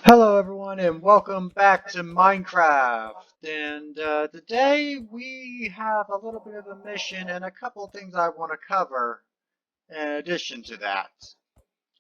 Hello everyone and welcome back to Minecraft. And today we have a little bit of a mission and a couple of things I want to cover in addition to that.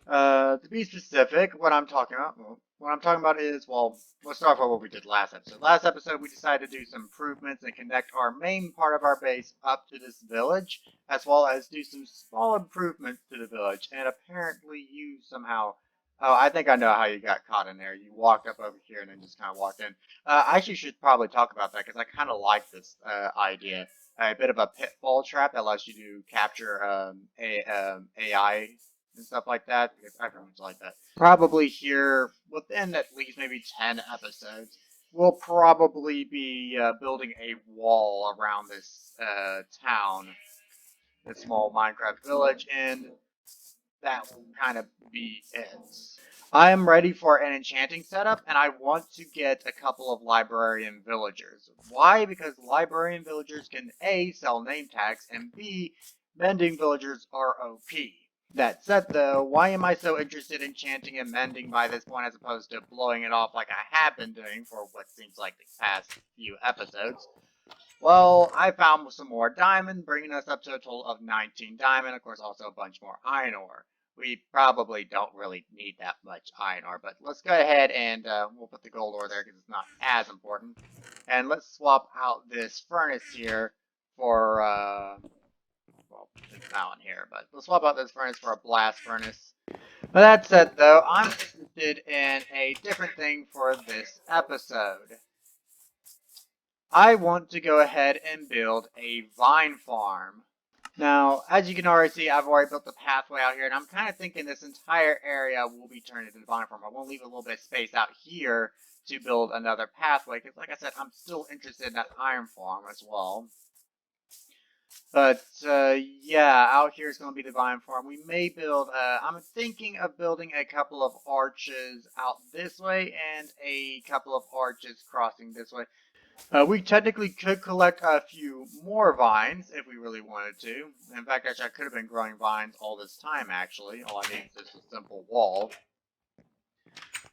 To be specific, what I'm talking about is, well, let's start with what we did last episode. Last episode we decided to do some improvements and connect our main part of our base up to this village, as well as do some small improvements to the village. And apparently you somehow, oh, I think I know how you got caught in there. You walked up over here and then just kind of walked in. I actually should probably talk about that because I kind of like this idea. A bit of a pitfall trap that allows you to capture AI and stuff like that, because everyone's like that. Probably here within at least maybe 10 episodes, we'll probably be building a wall around this town, this small Minecraft village, and that will kind of be it. I am ready for an enchanting setup, and I want to get a couple of librarian villagers. Why? Because librarian villagers can A, sell name tags, and B, mending villagers are OP. That said, though, why am I so interested in chanting and mending by this point as opposed to blowing it off like I have been doing for what seems like the past few episodes? Well, I found some more diamond, bringing us up to a total of 19 diamond. Of course, also a bunch more iron ore. We probably don't really need that much iron ore, but let's go ahead and we'll put the gold ore there because it's not as important. And let's swap out this furnace here for, well, it's down here, but let's swap out this furnace for a blast furnace. But that said, though, I'm interested in a different thing for this episode. I want to go ahead and build a vine farm. Now, as you can already see, I've already built the pathway out here, and I'm kind of thinking this entire area will be turned into a vine farm. I want to leave a little bit of space out here to build another pathway, because like I said, I'm still interested in that iron farm as well. But yeah, out here is going to be the vine farm. We may build, I'm thinking of building a couple of arches out this way and a couple of arches crossing this way. We technically could collect a few more vines if we really wanted to. In fact, actually, I could have been growing vines all this time, actually. All I need is just a simple wall.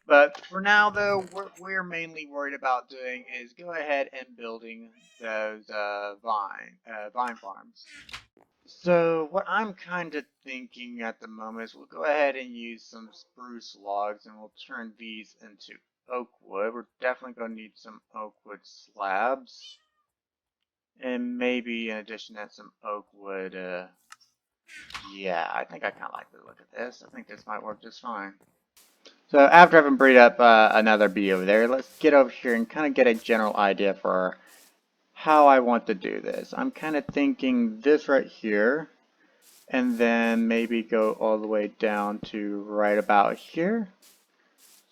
But for now, though, what we're mainly worried about doing is go ahead and building those vine farms. So what I'm kind of thinking at the moment is we'll go ahead and use some spruce logs and we'll turn these into oak wood. We're definitely going to need some oak wood slabs. And maybe in addition to some oak wood, yeah, I think I kind of like the look of this. I think this might work just fine. So after having breed up another bee over there, let's get over here and kind of get a general idea for how I want to do this. I'm kind of thinking this right here, and then maybe go all the way down to right about here.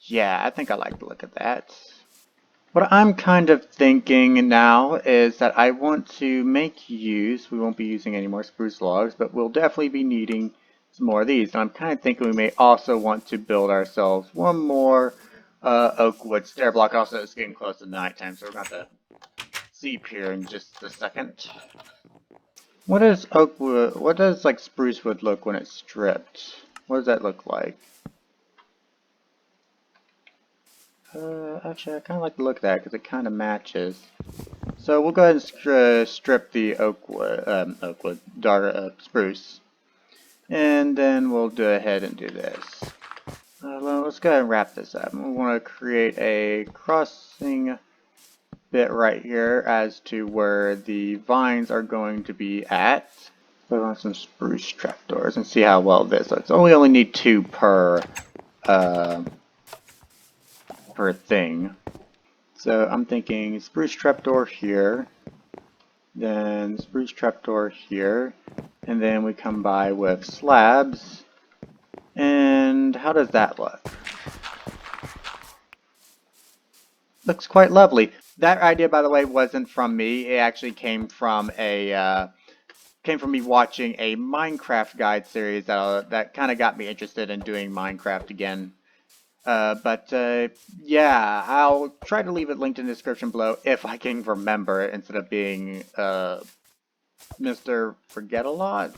Yeah, I think I like the look of that. What I'm kind of thinking now is that I want to make use, we won't be using any more spruce logs, but we'll definitely be needing some more of these. And I'm kind of thinking we may also want to build ourselves one more oak wood stair block. Also, it's getting close to nighttime, so we're going to sleep here in just a second. What does oak wood, what does like spruce wood look when it's stripped? What does that look like? Actually, I kind of like the look of that because it kind of matches. So we'll go ahead and strip the oak wood, dark spruce, and then we'll go ahead and do this. Let's go ahead and wrap this up. We want to create a crossing bit right here as to where the vines are going to be at. Put on some spruce trapdoors and see how well this looks. We only need 2 per thing. So I'm thinking spruce trapdoor here, then spruce trapdoor here, and then we come by with slabs. And how does that look? Looks quite lovely. That idea, by the way, wasn't from me. It actually came from me watching a Minecraft guide series that kind of got me interested in doing Minecraft again. Yeah, I'll try to leave it linked in the description below if I can remember it instead of being Mr. Forget-A-Lot.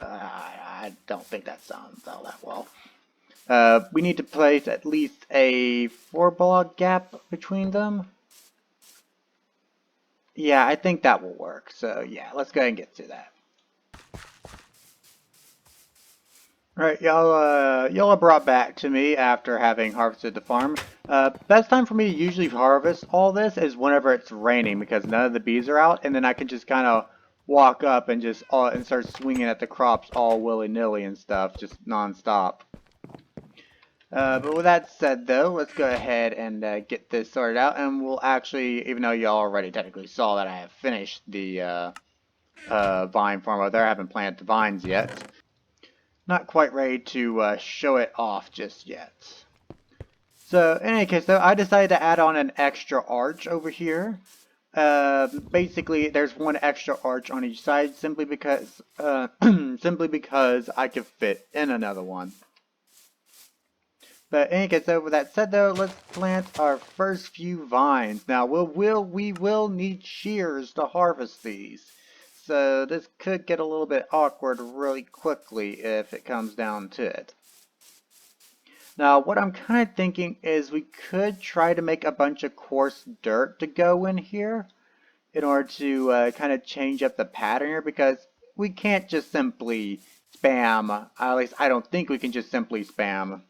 I don't think that sounds all that well. We need to place at least a 4-block gap between them. Yeah, I think that will work. So yeah, let's go ahead and get to that. Alright, y'all are brought back to me after having harvested the farm. Best time for me to usually harvest all this is whenever it's raining because none of the bees are out, and then I can just kind of walk up and just and start swinging at the crops all willy-nilly and stuff, just non-stop. But with that said, though, let's go ahead and get this sorted out, and we'll actually, even though y'all already technically saw that I have finished the vine farm over there, I haven't planted the vines yet. Not quite ready to show it off just yet. So, in any case, though, I decided to add on an extra arch over here. Basically, there's one extra arch on each side, simply because I could fit in another one. But in any case, though, with that said, though, let's plant our first few vines. Now, we will need shears to harvest these. So this could get a little bit awkward really quickly if it comes down to it. Now, what I'm kind of thinking is we could try to make a bunch of coarse dirt to go in here in order to kind of change up the pattern here, because we can't just simply spam, at least I don't think we can just simply spam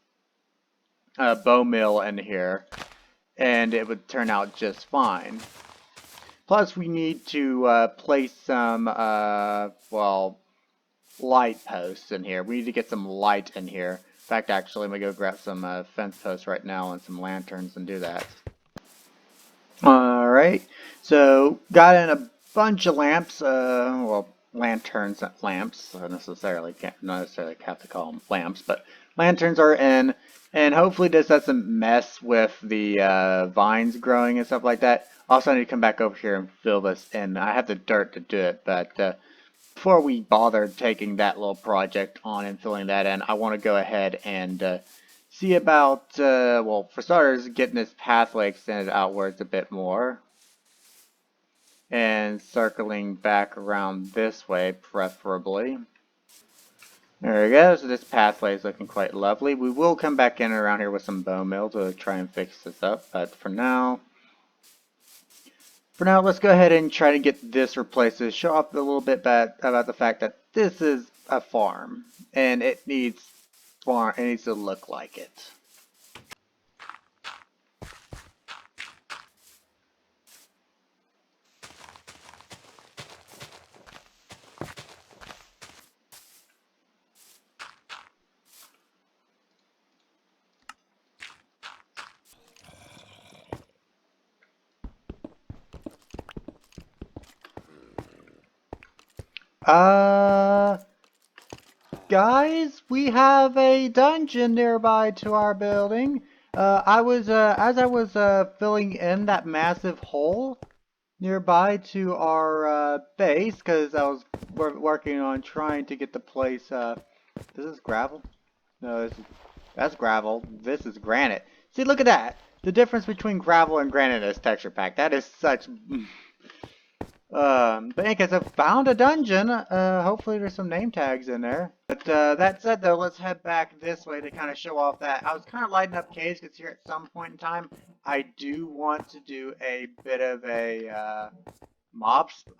bone meal in here and it would turn out just fine. Plus we need to place some, well, light posts in here. We need to get some light in here. In fact, actually, let me go grab some fence posts right now and some lanterns and do that. Alright, so got in a bunch of lamps, well, lanterns, not lamps, so necessarily, can't necessarily have to call them lamps, but lanterns are in, and hopefully this doesn't mess with the vines growing and stuff like that. Also, I need to come back over here and fill this in. I have the dirt to do it, but before we bother taking that little project on and filling that in, I want to go ahead and see about, well, for starters, getting this pathway extended outwards a bit more. And circling back around this way, preferably. There we go, so this pathway is looking quite lovely. We will come back in around here with some bone meal to try and fix this up, but for now, let's go ahead and try to get this replaced to show off a little bit about the fact that this is a farm, and it needs to look like it. Guys, we have a dungeon nearby to our building. As I was filling in that massive hole nearby to our base, because I was working on trying to get the place. This is gravel? No, that's gravel. This is granite. See, look at that. The difference between gravel and granite is texture pack. That is such. But in case I found a dungeon, hopefully there's some name tags in there. But that said, though, let's head back this way to kind of show off that. I was kind of lighting up caves because here at some point in time, I do want to do a bit of a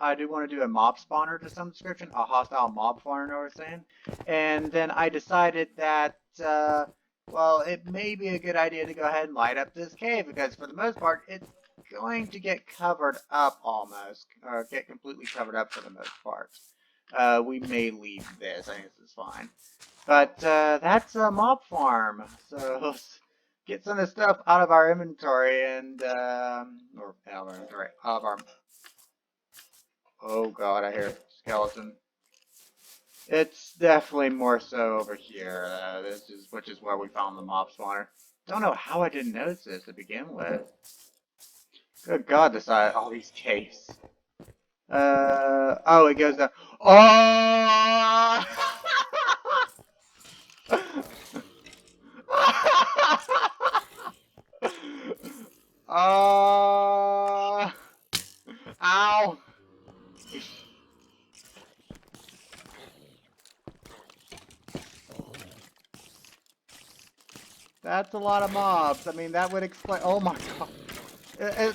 I do want to do a mob spawner to some description, a hostile mob spawner, I was saying. And then I decided that, well, it may be a good idea to go ahead and light up this cave because for the most part, it's going to get covered up almost, or get completely covered up for the most part. We may leave this, I think this is fine. But that's a mob farm, so let's get some of this stuff out of our inventory and, or out of our inventory, out of our, oh god, I hear a skeleton. It's definitely more so over here, which is where we found the mob spawner. Don't know how I didn't notice this to begin with. Good God, all these caves. Oh, it goes down. Oh! Oh! Ow! That's a lot of mobs. I mean, that would explain. Oh my god.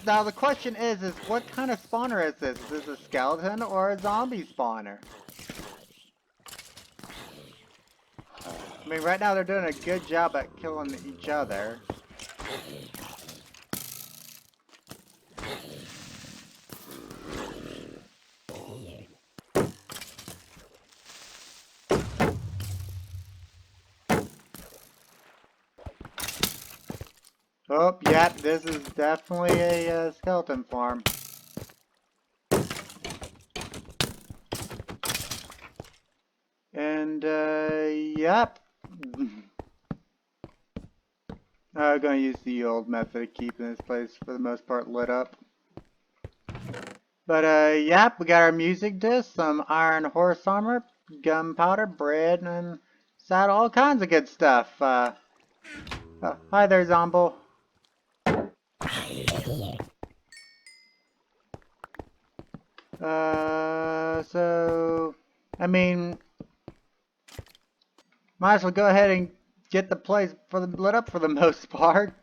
Now the question is what kind of spawner is this? Is this a skeleton or a zombie spawner? I mean, right now they're doing a good job at killing each other. Oh, yep, this is definitely a skeleton farm. And, yep. I'm gonna use the old method of keeping this place, for the most part, lit up. But, yep, we got our music disc, some iron horse armor, gunpowder, bread, and saddle, all kinds of good stuff. Hi there, Zombo. So, I mean, might as well go ahead and get the place lit up for the most part.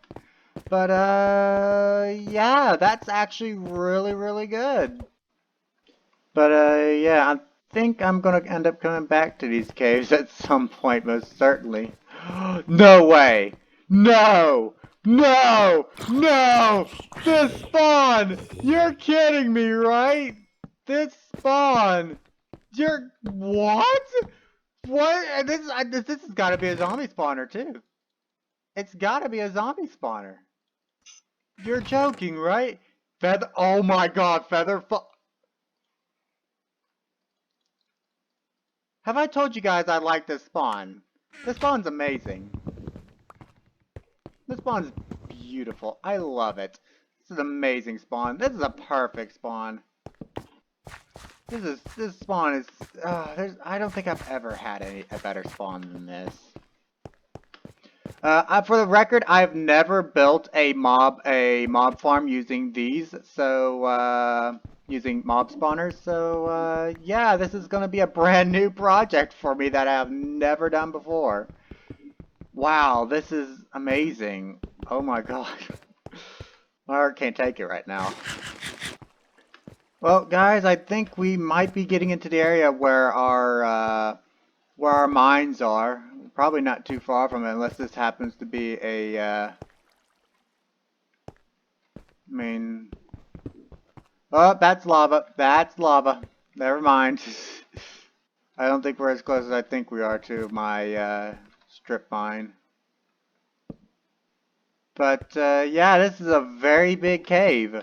But, yeah, that's actually really, really good. But, yeah, I think I'm gonna end up coming back to these caves at some point, most certainly. No way! No! No! No! This spawn! You're kidding me, right? This spawn! You're... What? What? This has gotta be a zombie spawner, too. It's gotta be a zombie spawner. You're joking, right? Feather... Oh my god, Feather... Have I told you guys I like this spawn? This spawn's amazing. This spawn's beautiful. I love it. This is an amazing spawn. This is a perfect spawn. This spawn is I don't think I've ever had a better spawn than this. For the record, I've never built a mob farm using these, so using mob spawners. So yeah, this is gonna be a brand new project for me that I have never done before. Wow, this is amazing. Oh my god. My heart can't take it right now. Well, guys, I think we might be getting into the area where our mines are. Probably not too far from it, unless this happens to be a, I mean... Oh, that's lava. That's lava. Never mind. I don't think we're as close as I think we are to my, strip mine. But, yeah, this is a very big cave.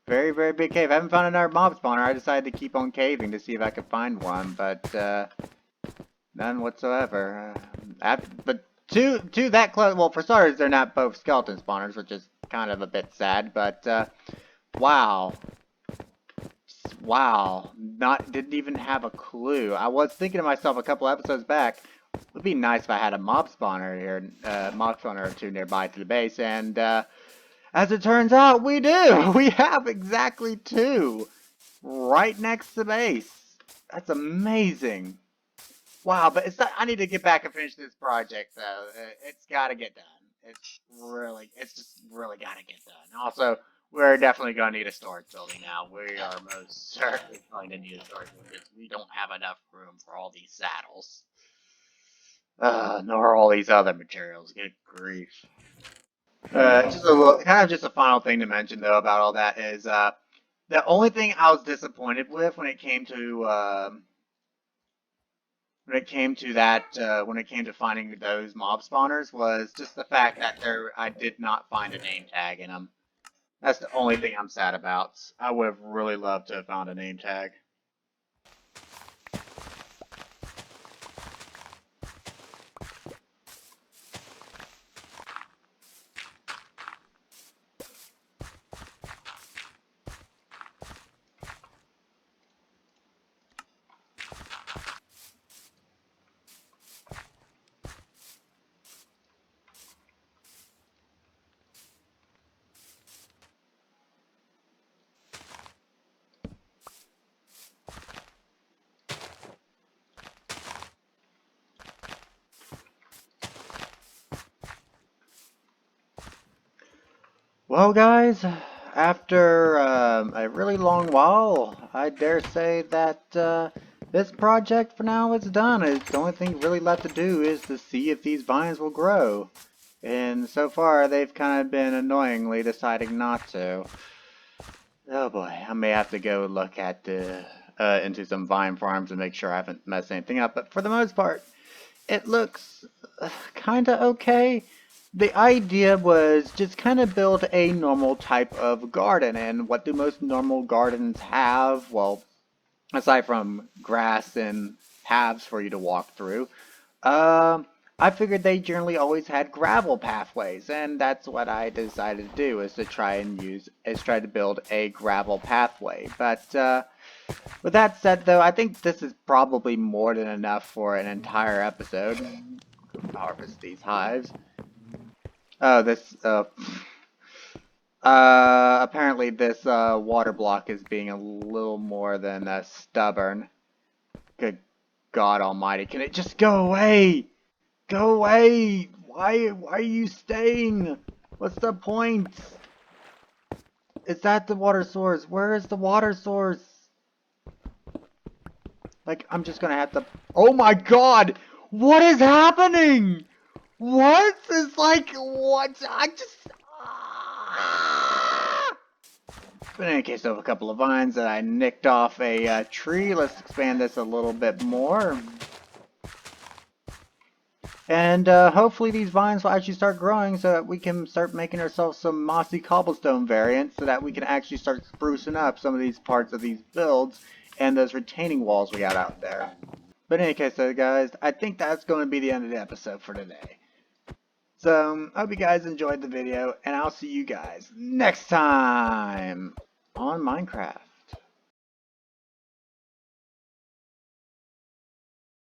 Very, very big cave. I haven't found another mob spawner. I decided to keep on caving to see if I could find one, but none whatsoever. But two that close. Well, for starters, they're not both skeleton spawners, which is kind of a bit sad. But wow, wow, didn't even have a clue. I was thinking to myself a couple episodes back, it would be nice if I had a mob spawner here, mob spawner or two nearby to the base, and as it turns out, we do. We have exactly two right next to base. That's amazing. Wow, but it's not, I need to get back and finish this project though. It's got to get done. It's just really got to get done. Also, we're definitely going to need a storage building now. We are most certainly going to need a storage building because we don't have enough room for all these saddles. Nor all these other materials. Good grief. Just a little, kind of just a final thing to mention though about all that is the only thing I was disappointed with when it came to finding those mob spawners was just the fact that I did not find a name tag in them. That's the only thing I'm sad about. I would have really loved to have found a name tag. Well, guys, after a really long while, I dare say that this project for now is done. The only thing really left to do is to see if these vines will grow. And so far, they've kind of been annoyingly deciding not to. Oh boy, I may have to go look at the into some vine farms and make sure I haven't messed anything up. But for the most part, it looks kind of okay. The idea was just kind of build a normal type of garden. And what do most normal gardens have? Well, aside from grass and paths for you to walk through, um, I figured they generally always had gravel pathways, and that's what I decided to do, is to try to build a gravel pathway. But with that said, though, I think this is probably more than enough for an entire episode. Harvest these hives. Oh, this, apparently this, water block is being a little more than, stubborn. Good God almighty, can it just go away? Go away! Why are you staying? What's the point? Is that the water source? Where is the water source? Like, I'm just gonna have to... Oh my God! What is happening? What? It's like, what? I just... Ah! But in any case, I have a couple of vines that I nicked off a tree. Let's expand this a little bit more. And hopefully these vines will actually start growing so that we can start making ourselves some mossy cobblestone variants so that we can actually start sprucing up some of these parts of these builds and those retaining walls we got out there. But in any case, though, guys, I think that's going to be the end of the episode for today. So, I hope you guys enjoyed the video, and I'll see you guys next time on Minecraft.